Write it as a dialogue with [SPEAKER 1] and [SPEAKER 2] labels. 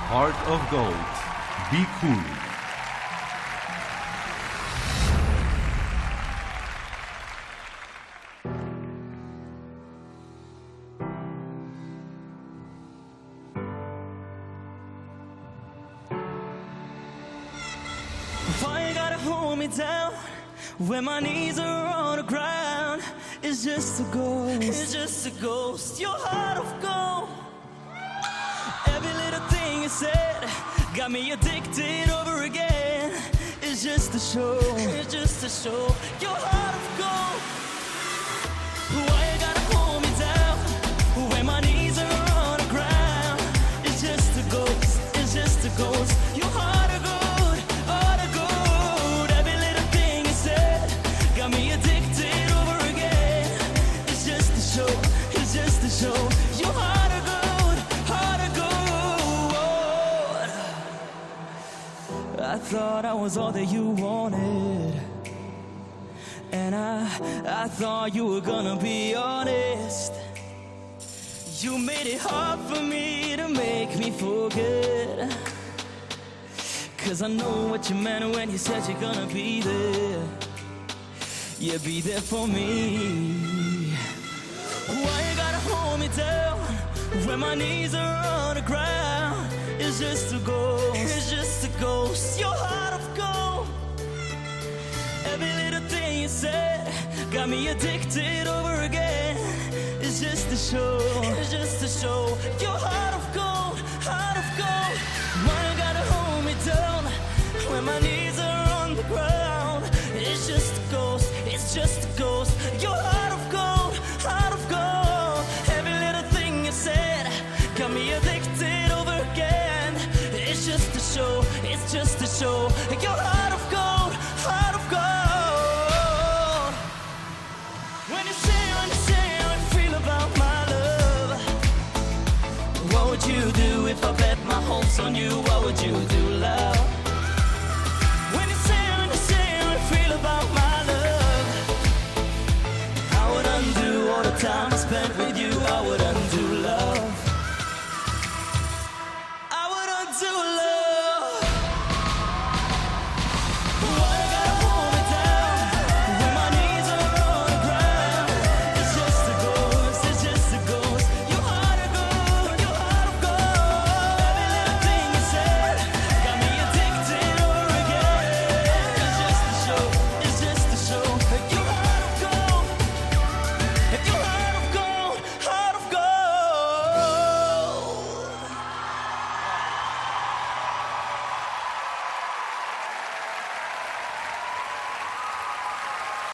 [SPEAKER 1] Heart of Gold. Be cool.
[SPEAKER 2] Why you gotta hold me down when my knees are on the ground? It's just a ghost, it's just a ghost, your heart of gold. Every little thing you said got me addicted over again. It's just a show, it's just a show, your heart of gold. Why you gotta hold me down when my knees are on the ground? It's just a ghost, it's just a ghost, your heart of gold, heart of gold. Every little thing you said got me addicted over again. It's just a show, it's just a show, your heart of gold, heart of gold. I thought I was all that you wanted, and I thought you were gonna be honest. You made it hard for me to make me forget, 'cause I know what you meant when you said you're gonna be there. Yeah, be there for me. Why you gotta hold me down when my knees are on the ground? It's just a ghost, it's just a ghost, your heart of gold. Every little thing you said got me addicted over again. It's just a show, it's just a show, your heart of gold, heart of gold. Why you gotta hold me down when my knees are on the ground? It's just a ghost, it's just a ghost, your heart of gold, heart of gold. Every little thing you said got me addicted over again. It's just a show, it's just a show, your heart of gold, heart of gold. When you say how you feel about my love, what would you do if I bet my hopes on you? What would you do, love? When you say how you feel about my love, I would undo all the time I spent with you. I would undo love, I would undo love.